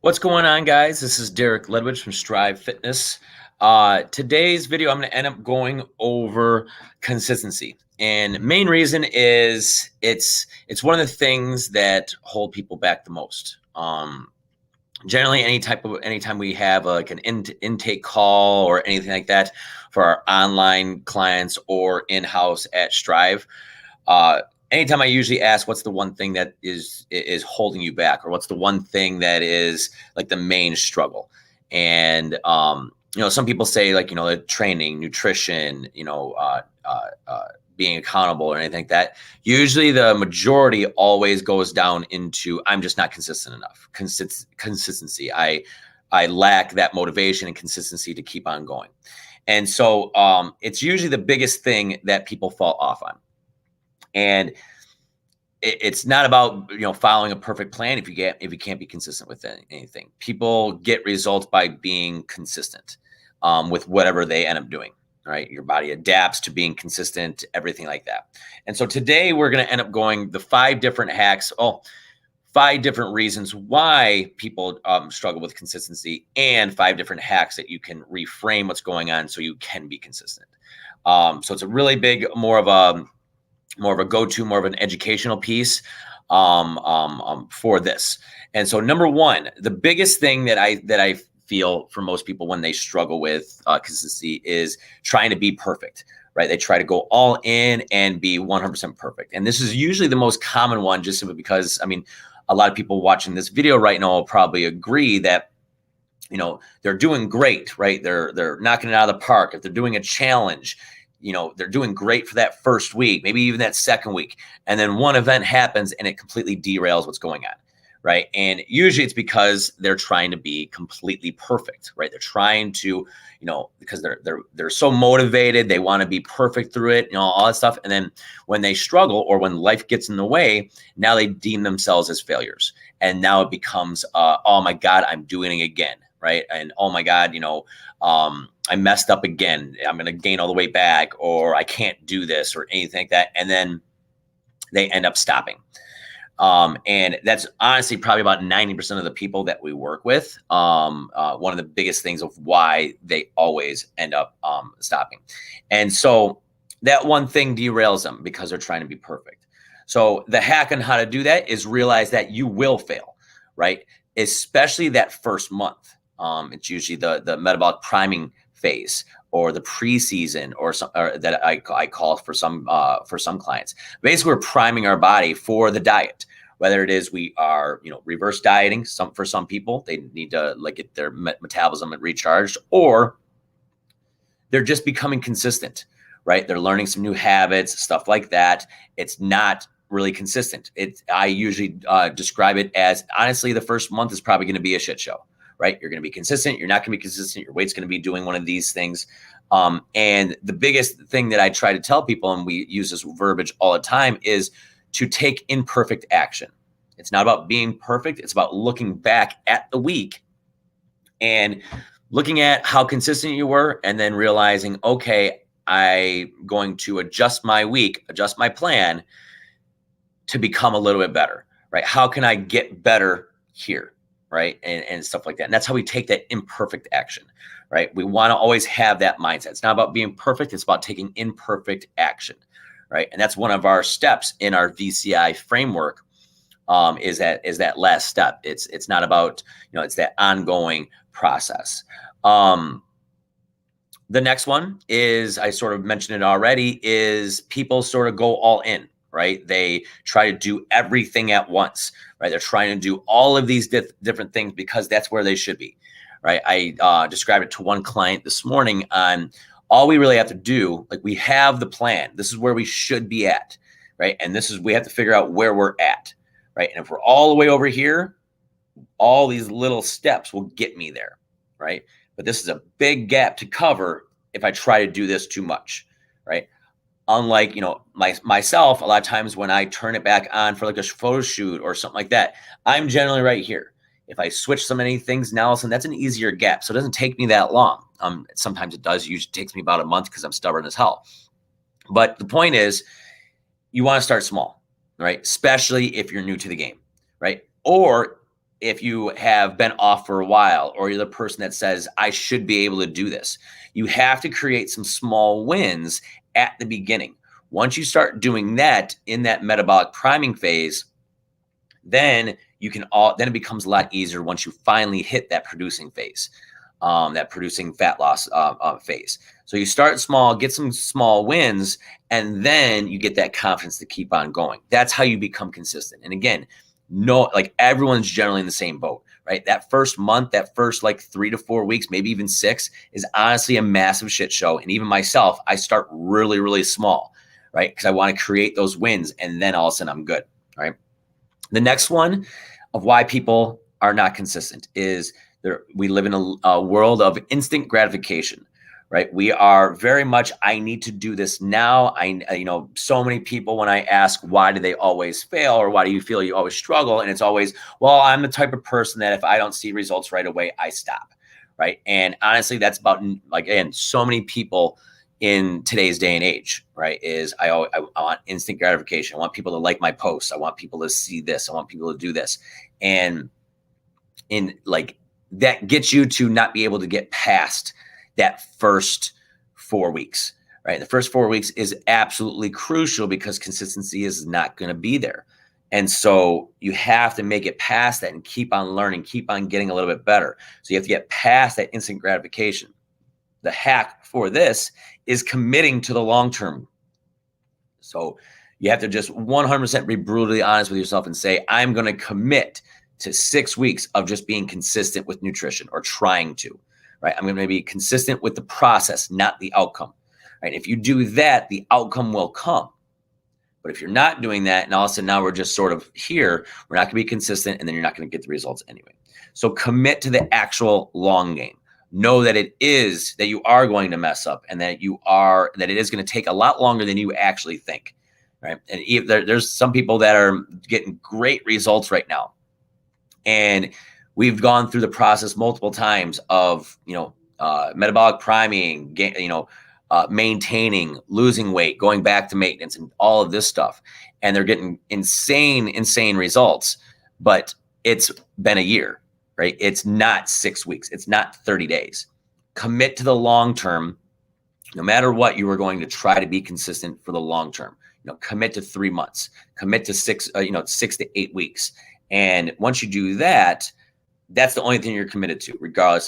What's going on, guys? This is Derek Ledwidge from Strive Fitness. Today's video, I'm going to end up going over consistency, and main reason is it's one of the things that hold people back the most. Generally, anytime we have like an intake call or anything like that for our online clients or in-house at Strive. Uh, Anytime I usually ask, what's the one thing that is holding you back, or what's the one thing that is like the main struggle? And some people say like the training, nutrition, being accountable or anything like that. Usually, the majority always goes down into I'm just not consistent enough. Consistency. I lack that motivation and consistency to keep on going, and so it's usually the biggest thing that people fall off on. And it's not about following a perfect plan if you can't be consistent with anything. People get results by being consistent with whatever they end up doing. Right, your body adapts to being consistent, everything like that. And so today we're going to end up going the 5 different hacks. 5 different reasons why people struggle with consistency, and 5 different hacks that you can reframe what's going on so you can be consistent. So it's a really big, more of a go-to, more of an educational piece for this. And so number one, the biggest thing that I feel for most people when they struggle with consistency is trying to be perfect, right? They try to go all in and be 100% perfect. And this is usually the most common one, just simply because, a lot of people watching this video right now will probably agree that they're doing great, right? They're knocking it out of the park. If they're doing a challenge, they're doing great for that first week, maybe even that second week. And then one event happens and it completely derails what's going on, right? And usually it's because they're trying to be completely perfect, right? They're trying to, because they're so motivated, they want to be perfect through it, all that stuff. And then when they struggle or when life gets in the way, now they deem themselves as failures. And now it becomes, oh my God, I'm doing it again, right? And oh my God, I messed up again. I'm going to gain all the way back, or I can't do this or anything like that. And then they end up stopping. And that's honestly probably about 90% of the people that we work with. One of the biggest things of why they always end up stopping. And so that one thing derails them because they're trying to be perfect. So the hack on how to do that is realize that you will fail, right? Especially that first month. It's usually the metabolic priming phase, or the preseason, or that I call for some clients. Basically, we're priming our body for the diet. Whether it is we are reverse dieting, for some people they need to get their metabolism recharged, or they're just becoming consistent, right? They're learning some new habits, stuff like that. It's not really consistent. I usually describe it as, honestly, the first month is probably going to be a shit show. Right? You're going to be consistent. You're not going to be consistent. Your weight's going to be doing one of these things. And the biggest thing that I try to tell people, and we use this verbiage all the time, is to take imperfect action. It's not about being perfect. It's about looking back at the week and looking at how consistent you were, and then realizing, okay, I'm going to adjust my week, adjust my plan to become a little bit better, right? How can I get better here? Right. And stuff like that. And that's how we take that imperfect action, right? We want to always have that mindset. It's not about being perfect. It's about taking imperfect action, right? And that's one of our steps in our VCI framework, is that last step. It's not about, it's that ongoing process. The next one is, I sort of mentioned it already, is people sort of go all in. Right? They try to do everything at once, right? They're trying to do all of these different things because that's where they should be, right? I described it to one client this morning on all we really have to do. Like, we have the plan. This is where we should be at, right? And we have to figure out where we're at, right? And if we're all the way over here, all these little steps will get me there, right? But this is a big gap to cover if I try to do this too much, right? Unlike, myself, a lot of times when I turn it back on for like a photo shoot or something like that, I'm generally right here. If I switch so many things now, so that's an easier gap. So it doesn't take me that long. Sometimes it does. Usually takes me about a month because I'm stubborn as hell. But the point is, you want to start small, right? Especially if you're new to the game, right? Or if you have been off for a while, or you're the person that says, I should be able to do this, you have to create some small wins at the beginning. Once you start doing that in that metabolic priming phase, then then it becomes a lot easier once you finally hit that producing phase, that producing fat loss phase. So you start small, get some small wins, and then you get that confidence to keep on going. That's how you become consistent. And again, like everyone's generally in the same boat, right? That first month, that first like 3 to 4 weeks, maybe even 6, is honestly a massive shit show. And even myself, I start really, really small, right? Because I want to create those wins, and then all of a sudden I'm good, right? The next one of why people are not consistent is we live in a world of instant gratification, right? We are very much, I need to do this now. So many people, when I ask, why do they always fail, or why do you feel you always struggle? And it's always, well, I'm the type of person that if I don't see results right away, I stop, right? And honestly, that's about, like, again, so many people in today's day and age, right? Is I want instant gratification. I want people to like my posts. I want people to see this. I want people to do this. And like, that gets you to not be able to get past that first 4 weeks, right? The first 4 weeks is absolutely crucial because consistency is not going to be there. And so you have to make it past that and keep on learning, keep on getting a little bit better. So you have to get past that instant gratification. The hack for this is committing to the long term. So you have to just 100% be brutally honest with yourself and say, I'm going to commit to 6 weeks of just being consistent with nutrition, or trying to, right? I'm going to be consistent with the process, not the outcome, right? If you do that, the outcome will come. But if you're not doing that, and all of a sudden now we're just sort of here, we're not going to be consistent, and then you're not going to get the results anyway. So commit to the actual long game. Know that that you are going to mess up, and that it is going to take a lot longer than you actually think, right? And there's some people that are getting great results right now, and we've gone through the process multiple times of metabolic priming, maintaining, losing weight, going back to maintenance, and all of this stuff, and they're getting insane results. But it's been a year. Right? It's not 6 weeks. It's not 30 days. Commit to the long term. No matter what, you are going to try to be consistent for the long term. Commit to 3 months. Commit to 6 to 8 weeks. And once you do that, that's the only thing you're committed to, regardless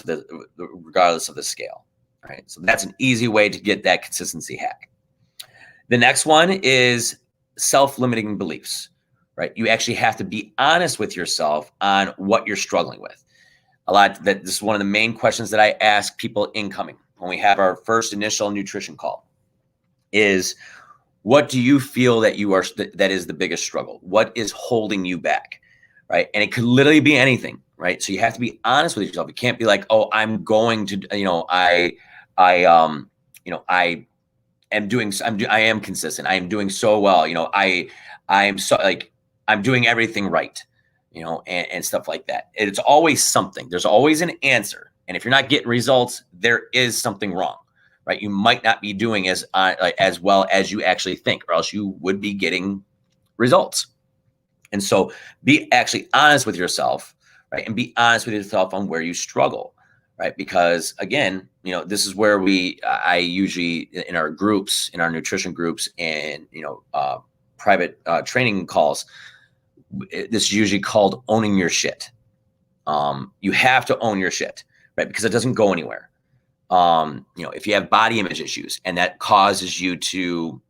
of the scale. Right? So that's an easy way to get that consistency hack. The next one is self-limiting beliefs. Right? You actually have to be honest with yourself on what you're struggling with. This is one of the main questions that I ask people incoming when we have our first initial nutrition call is, what do you feel that that is the biggest struggle? What is holding you back? Right? And it could literally be anything, right? So you have to be honest with yourself. You can't be like, oh, I'm going to, I am consistent. I am doing so well. I'm doing everything right, and stuff like that. It's always something. There's always an answer. And if you're not getting results, there is something wrong, right? You might not be doing as well as you actually think, or else you would be getting results. And so be actually honest with yourself, right? And be honest with yourself on where you struggle, right? Because again, this is where I usually, in our groups, in our nutrition groups, and, private training calls, this is usually called owning your shit. You have to own your shit, right? Because it doesn't go anywhere. If you have body image issues and that causes you to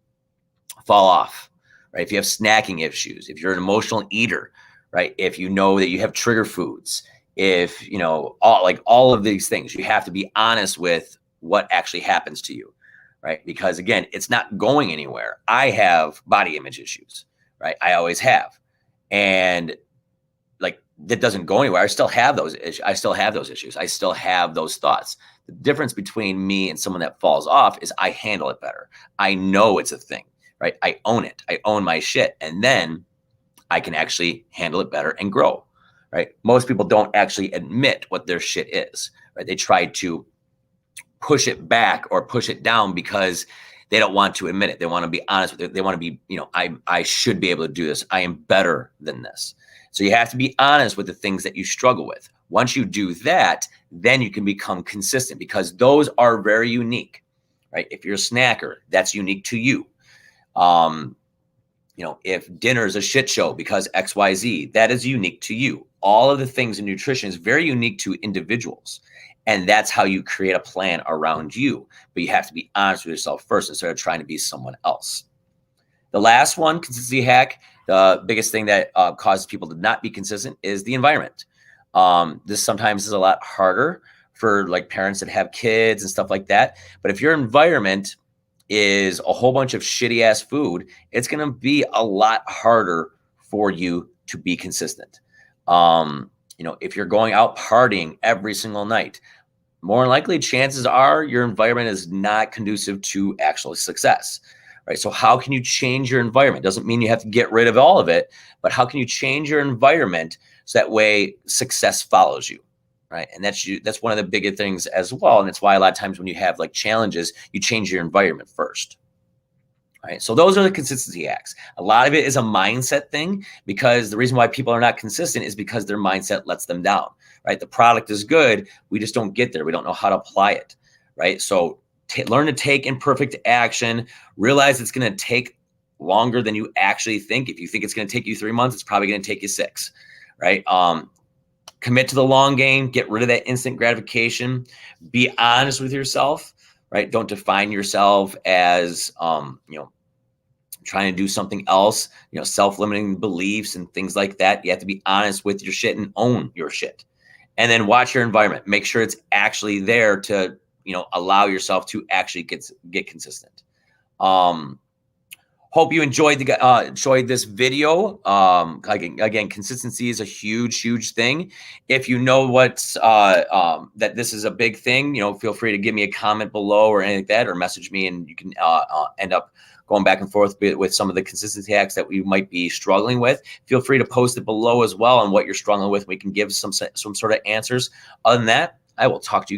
fall off, right? If you have snacking issues, if you're an emotional eater, right? If you know that you have trigger foods, if, all of these things, you have to be honest with what actually happens to you, right? Because again, it's not going anywhere. I have body image issues, right? I always have. And that doesn't go anywhere. I still have those issues. I still have those thoughts. The difference between me and someone that falls off is I handle it better. I know it's a thing, right? I own it. I own my shit. And then I can actually handle it better and grow, right? Most people don't actually admit what their shit is, right? They try to push it back or push it down because they don't want to admit it. They want to be honest with it. They want to be, I should be able to do this. I am better than this. So you have to be honest with the things that you struggle with. Once you do that, then you can become consistent, because those are very unique, right? If you're a snacker, that's unique to you. If dinner is a shit show because XYZ, that is unique to you. All of the things in nutrition is very unique to individuals. And that's how you create a plan around you. But you have to be honest with yourself first instead of trying to be someone else. The last one, consistency hack, the biggest thing that causes people to not be consistent is the environment. This sometimes is a lot harder for like parents that have kids and stuff like that. But if your environment is a whole bunch of shitty ass food, it's going to be a lot harder for you to be consistent. If you're going out partying every single night, more than likely chances are your environment is not conducive to actual success, right? So how can you change your environment? Doesn't mean you have to get rid of all of it, but how can you change your environment so that way success follows you? Right. And that's one of the bigger things as well. And it's why a lot of times when you have like challenges, you change your environment first. Right. So those are the consistency hacks. A lot of it is a mindset thing, because the reason why people are not consistent is because their mindset lets them down. Right. The product is good. We just don't get there. We don't know how to apply it. Right. So learn to take imperfect action. Realize it's going to take longer than you actually think. If you think it's going to take you 3 months, it's probably going to take you 6. Right. Commit to the long game, get rid of that instant gratification, be honest with yourself, right? Don't define yourself as, trying to do something else, self-limiting beliefs and things like that. You have to be honest with your shit and own your shit. And then watch your environment. Make sure it's actually there to, allow yourself to actually get consistent. Hope you enjoyed this video. Again, consistency is a huge thing. If you know that this is a big thing, feel free to give me a comment below or anything like that, or message me, and you can end up going back and forth with some of the consistency hacks that we might be struggling with. Feel free to post it below as well on what you're struggling with. We can give some sort of answers. Other than that, I will talk to you guys.